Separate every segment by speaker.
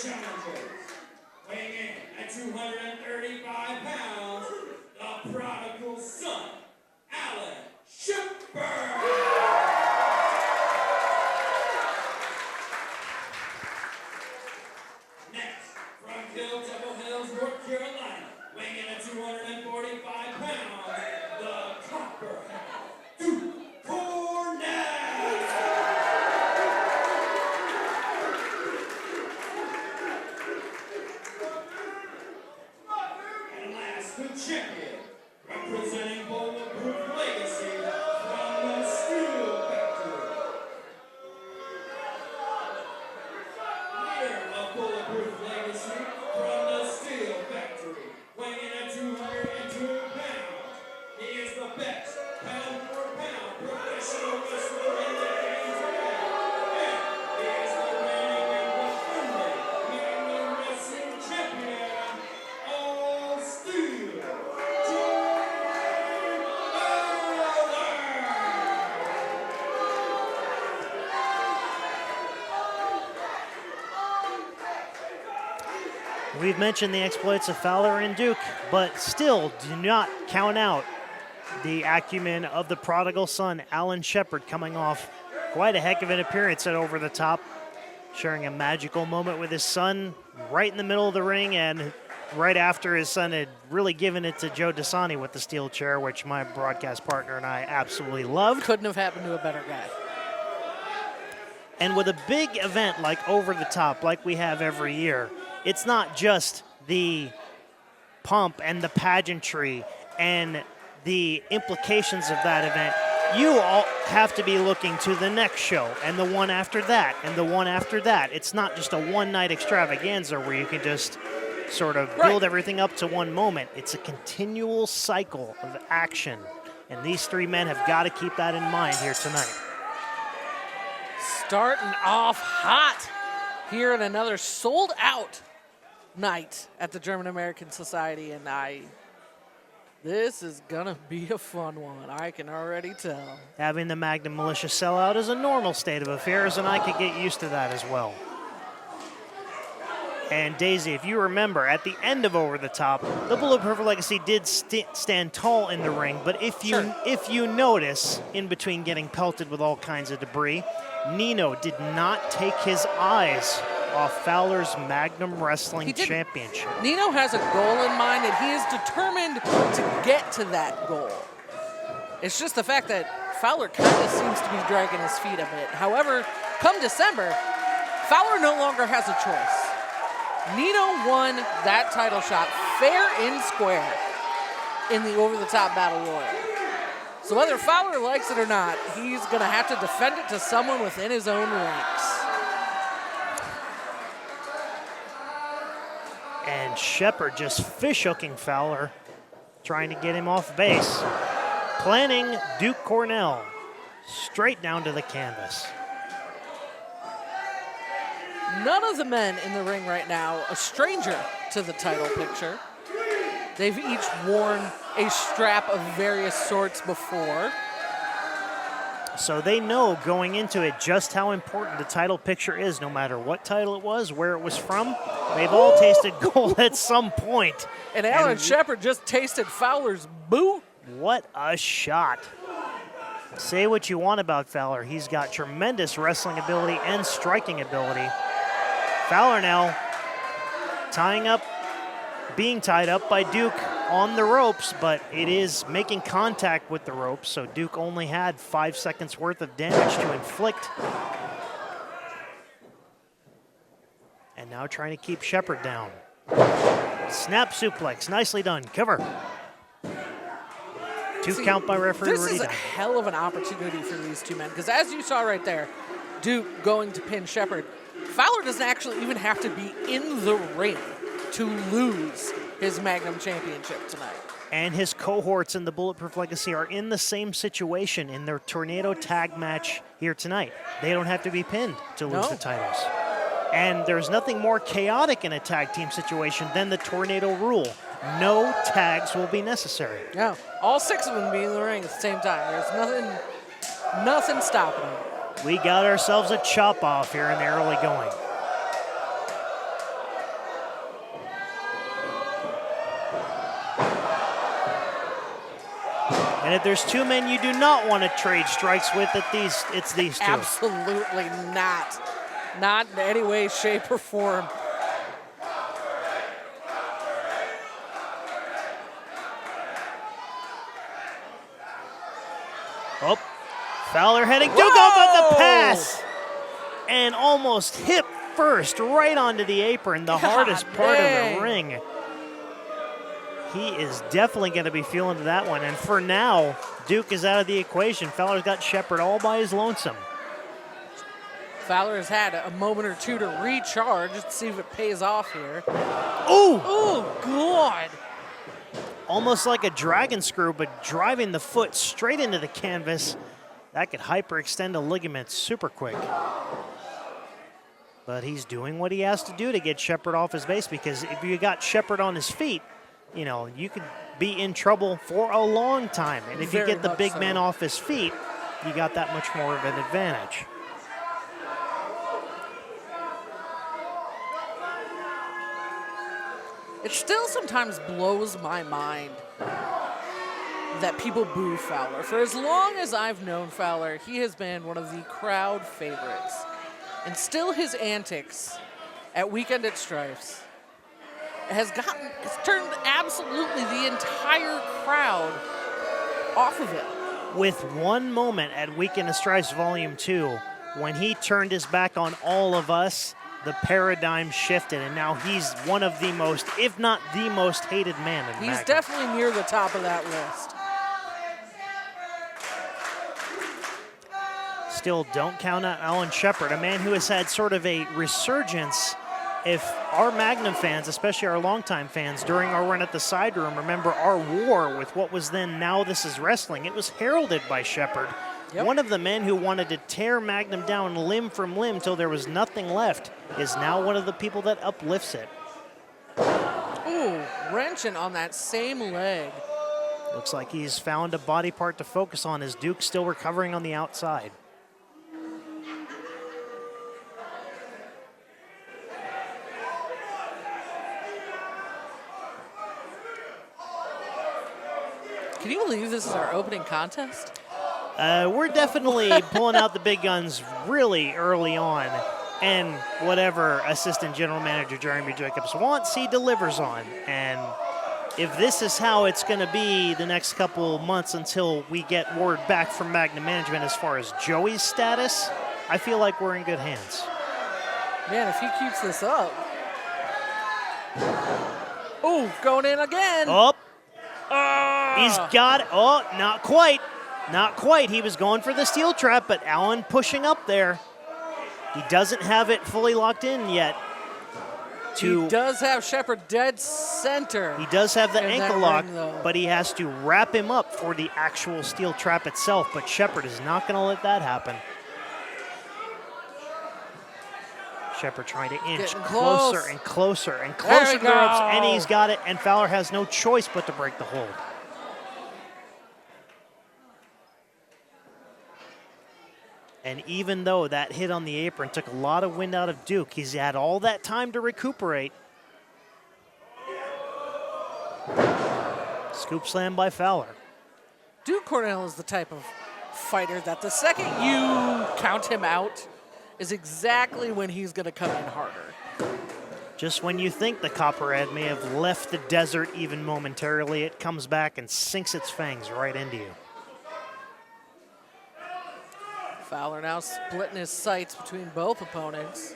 Speaker 1: challengers. Weighing in at 235 pounds, the prodigal son, Alan Shepard. Next, from Temple Hills, North Carolina, weighing in at 245 pounds, the Copperhead, Duke Cornell. And last, the champion, representing Bulletproof Legacy from the Steel Factory. Leader of Bulletproof Legacy from the Steel Factory, weighing in at 202 pounds. He is the best pound-for-pound professional wrestler in the game today. And he is the reigning and defending Magnum Wrestling champion, All Steel,
Speaker 2: We've mentioned the exploits of Fowler and Duke, but still do not count out the acumen of the prodigal son, Alan Shepard, coming off quite a heck of an appearance at Over the Top, sharing a magical moment with his son right in the middle of the ring, and right after his son had really given it to Joe Dasani with the steel chair, which my broadcast partner and I absolutely loved.
Speaker 3: Couldn't have happened to a better guy.
Speaker 2: And with a big event like Over the Top, like we have every year, it's not just the pomp and the pageantry and the implications of that event. You all have to be looking to the next show and the one after that and the one after that. It's not just a one-night extravaganza where you can just sort of build everything up to one moment. It's a continual cycle of action, and these three men have got to keep that in mind here tonight.
Speaker 3: Starting off hot here in another sold-out night at the German American Society, and this is gonna be a fun one. I can already tell.
Speaker 2: Having the Magnum Militia sell out is a normal state of affairs, and I could get used to that as well. And Daisy, if you remember, at the end of Over the Top, the Bulletproof Legacy did stand tall in the ring, but if you notice, in between getting pelted with all kinds of debris, Nino did not take his eyes off Fowler's Magnum Wrestling Championship.
Speaker 3: Nino has a goal in mind, and he is determined to get to that goal. It's just the fact that Fowler kind of seems to be dragging his feet a bit. However, come December, Fowler no longer has a choice. Nino won that title shot fair and square in the over-the-top battle royal. So whether Fowler likes it or not, he's going to have to defend it to someone within his own ranks.
Speaker 2: And Shepard just fish-hooking Fowler, trying to get him off base. Planning Duke Cornell straight down to the canvas.
Speaker 3: None of the men in the ring right now a stranger to the title picture. They've each worn a strap of various sorts before.
Speaker 2: So they know going into it just how important the title picture is, no matter what title it was, where it was from. They've all tasted gold at some point.
Speaker 3: And Alan Shepard just tasted Fowler's boot.
Speaker 2: What a shot. Say what you want about Fowler. He's got tremendous wrestling ability and striking ability. Fowler now being tied up by Duke on the ropes, but it is making contact with the ropes, so Duke only had 5 seconds worth of damage to inflict. And now trying to keep Shepard down. Snap suplex, nicely done, cover. 2 count by referee.
Speaker 3: This is a hell of an opportunity for these two men, because as you saw right there, Duke going to pin Shepard, Fowler doesn't actually even have to be in the ring to lose his Magnum Championship tonight.
Speaker 2: And his cohorts in the Bulletproof Legacy are in the same situation in their Tornado Tag match here tonight. They don't have to be pinned to lose the titles. And there's nothing more chaotic in a tag team situation than the Tornado rule. No tags will be necessary.
Speaker 3: Yeah, all 6 of them be in the ring at the same time. There's nothing stopping them.
Speaker 2: We got ourselves a chop-off here in the early going. And if there's two men you do not want to trade strikes with, it's these two.
Speaker 3: Absolutely not. Not in any way, shape, or form.
Speaker 2: Oh, Fowler heading. Duke up with the pass. And almost hip first right onto the apron, the hardest part of the ring. He is definitely going to be feeling that one. And for now, Duke is out of the equation. Fowler's got Shepard all by his lonesome.
Speaker 3: Fowler has had a moment or two to recharge. Let's see if it pays off here.
Speaker 2: Ooh!
Speaker 3: Oh, God.
Speaker 2: Almost like a dragon screw, but driving the foot straight into the canvas. That could hyperextend a ligament super quick. But he's doing what he has to do to get Shepard off his base, because if you got Shepard on his feet, you know, you could be in trouble for a long time. And if you get the big man off his feet, you got that much more of an advantage.
Speaker 3: It still sometimes blows my mind that people boo Fowler. For as long as I've known Fowler, he has been one of the crowd favorites. And still his antics at Weekend at Strife's has turned absolutely the entire crowd off of it.
Speaker 2: With one moment at Weekend at Strife's Volume 2, when he turned his back on all of us, the paradigm shifted, and now he's one of the most, if not the most hated man in
Speaker 3: He's
Speaker 2: Magnum.
Speaker 3: definitely near the top of that list.
Speaker 2: Still don't count out Alan Shepard, a man who has had sort of a resurgence. If our Magnum fans, especially our longtime fans, during our run at the Side Room, remember our war with what was then Now This Is Wrestling, it was heralded by Shepard. Yep. One of the men who wanted to tear Magnum down limb from limb till there was nothing left is now one of the people that uplifts it.
Speaker 3: Ooh, wrenching on that same leg.
Speaker 2: Looks like he's found a body part to focus on as Duke's still recovering on the outside.
Speaker 3: Can you believe this is our opening contest?
Speaker 2: We're definitely pulling out the big guns really early on, and whatever Assistant General Manager Jeremy Jacobs wants, he delivers on. And if this is how it's going to be the next couple months until we get word back from Magnum Management as far as Joey's status, I feel like we're in good hands.
Speaker 3: Man, if he keeps this up. Oh, going in again.
Speaker 2: Oh, he's got it. Oh, not quite. Not quite. He was going for the steel trap, but Allen pushing up there. He doesn't have it fully locked in yet.
Speaker 3: He does have Shepard dead center.
Speaker 2: He does have the ankle lock,
Speaker 3: ring,
Speaker 2: but he has to wrap him up for the actual steel trap itself. But Shepard is not going to let that happen. Shepard trying to inch closer and closer and closer to the ropes, and he's got it, and Fowler has no choice but to break the hold. And even though that hit on the apron took a lot of wind out of Duke, he's had all that time to recuperate. Scoop slam by Fowler.
Speaker 3: Duke Cornell is the type of fighter that the second you count him out is exactly when he's going to come in harder.
Speaker 2: Just when you think the Copperhead may have left the desert even momentarily, it comes back and sinks its fangs right into you.
Speaker 3: Fowler now splitting his sights between both opponents.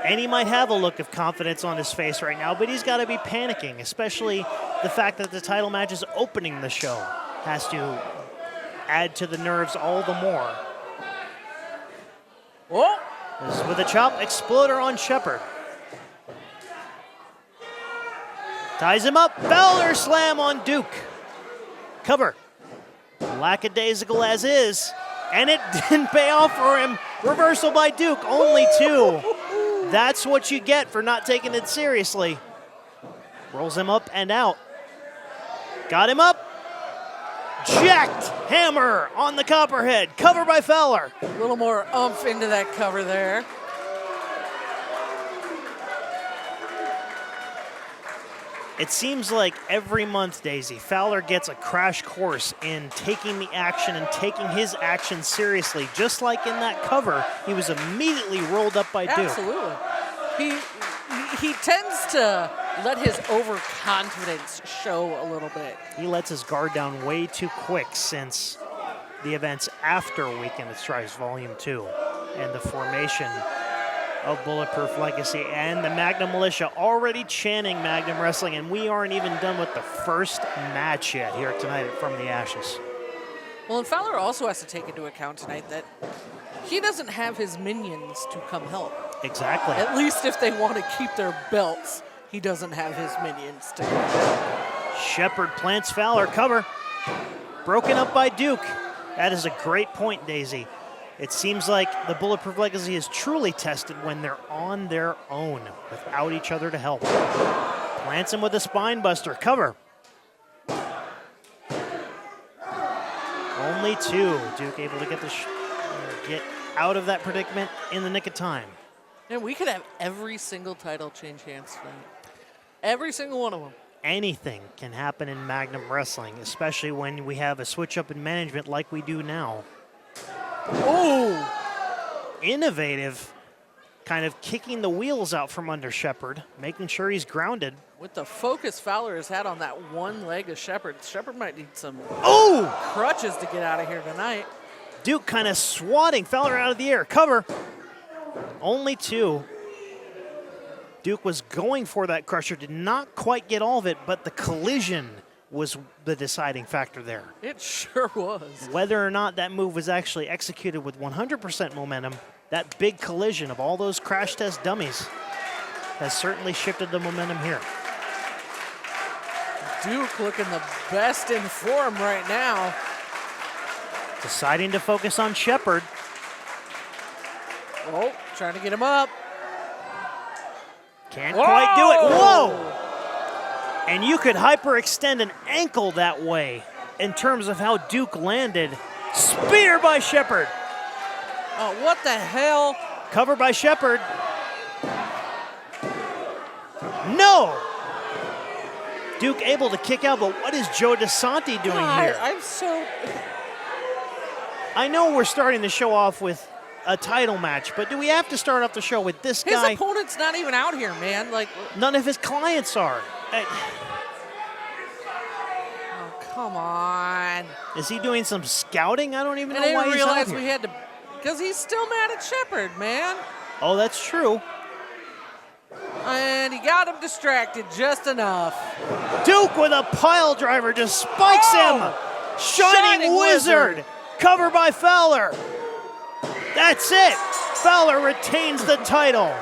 Speaker 2: And he might have a look of confidence on his face right now, but he's got to be panicking, especially the fact that the title match is opening the show. Has to add to the nerves all the more.
Speaker 3: Oh!
Speaker 2: This is with a chop exploder on Shepard. Ties him up. Fowler slam on Duke. Cover. Lackadaisical as is. And it didn't pay off for him. Reversal by Duke. Only two. That's what you get for not taking it seriously. Rolls him up and out. Got him up. Jacked hammer on the Copperhead. Cover by Fowler.
Speaker 3: A little more oomph into that cover there.
Speaker 2: It seems like every month, Daisy, Fowler gets a crash course in taking the action and taking his action seriously. Just like in that cover, he was immediately rolled up by Duke.
Speaker 3: Absolutely. He tends to let his overconfidence show a little bit.
Speaker 2: He lets his guard down way too quick since the events after Weekend at Strife's Volume 2 and the formation of Bulletproof Legacy and the Magnum Militia already chanting Magnum Wrestling, and we aren't even done with the first match yet here tonight at From the Ashes.
Speaker 3: Well, and Fowler also has to take into account tonight that he doesn't have his minions to come help.
Speaker 2: Exactly.
Speaker 3: At least if they want to keep their belts, he doesn't have his minions to come help.
Speaker 2: Shepard plants Fowler, cover. Broken up by Duke. That is a great point, Daisy. It seems like the Bulletproof Legacy is truly tested when they're on their own without each other to help. Plants him with a spine buster. Cover. Only two. Duke able to get out of that predicament in the nick of time.
Speaker 3: And we could have every single title change hands tonight. Every single one of them.
Speaker 2: Anything can happen in Magnum Wrestling, especially when we have a switch up in management like we do now.
Speaker 3: Oh!
Speaker 2: Innovative, kind of kicking the wheels out from under Shepard, making sure he's grounded.
Speaker 3: With the focus Fowler has had on that one leg of Shepard, Shepard might need some crutches to get out of here tonight.
Speaker 2: Duke kind of swatting Fowler out of the air. Cover. Only two. Duke was going for that crusher, did not quite get all of it, but the collision was the deciding factor there.
Speaker 3: It sure was.
Speaker 2: Whether or not that move was actually executed with 100% momentum, that big collision of all those crash test dummies has certainly shifted the momentum here.
Speaker 3: Duke looking the best in form right now.
Speaker 2: Deciding to focus on Shepard.
Speaker 3: Oh, trying to get him up.
Speaker 2: Can't quite do it. Whoa! And you could hyperextend an ankle that way in terms of how Duke landed. Spear by Shepard.
Speaker 3: Oh, what the hell?
Speaker 2: Cover by Shepard. No! Duke able to kick out, but what is Joe DeSanti doing here?
Speaker 3: I'm so...
Speaker 2: I know we're starting the show off with a title match, but do we have to start off the show with this guy?
Speaker 3: His opponent's not even out here, man. Like,
Speaker 2: none of his clients are.
Speaker 3: oh, come on.
Speaker 2: Is he doing some scouting? I don't even know
Speaker 3: I
Speaker 2: why
Speaker 3: didn't
Speaker 2: he's out
Speaker 3: realize
Speaker 2: here.
Speaker 3: we had to, because he's still mad at Shepard, man.
Speaker 2: Oh, that's true.
Speaker 3: And he got him distracted just enough.
Speaker 2: Duke with a pile driver just spikes him. Shining Wizard. Cover by Fowler. That's it. Fowler retains the title.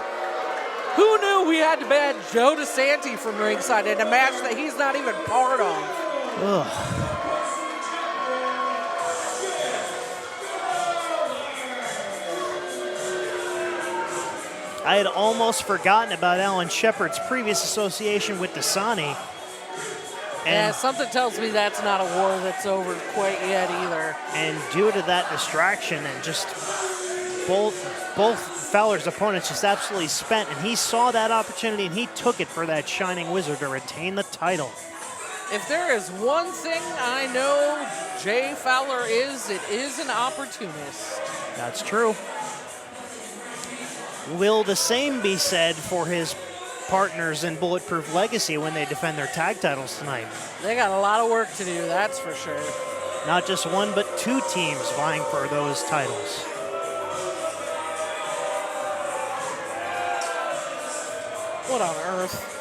Speaker 3: Who knew we had to ban Joe DeSanti from ringside in a match that he's not even part of?
Speaker 2: Ugh. I had almost forgotten about Alan Shepard's previous association with Dasani.
Speaker 3: And something tells me that's not a war that's over quite yet either.
Speaker 2: And due to that distraction and just both Fowler's opponents just absolutely spent, and he saw that opportunity and he took it for that Shining Wizard to retain the title.
Speaker 3: If there is one thing I know Jay Fowler is, it is an opportunist.
Speaker 2: That's true. Will the same be said for his partners in Bulletproof Legacy when they defend their tag titles tonight?
Speaker 3: They got a lot of work to do, that's for sure.
Speaker 2: Not just one, but two teams vying for those titles.
Speaker 3: What on earth?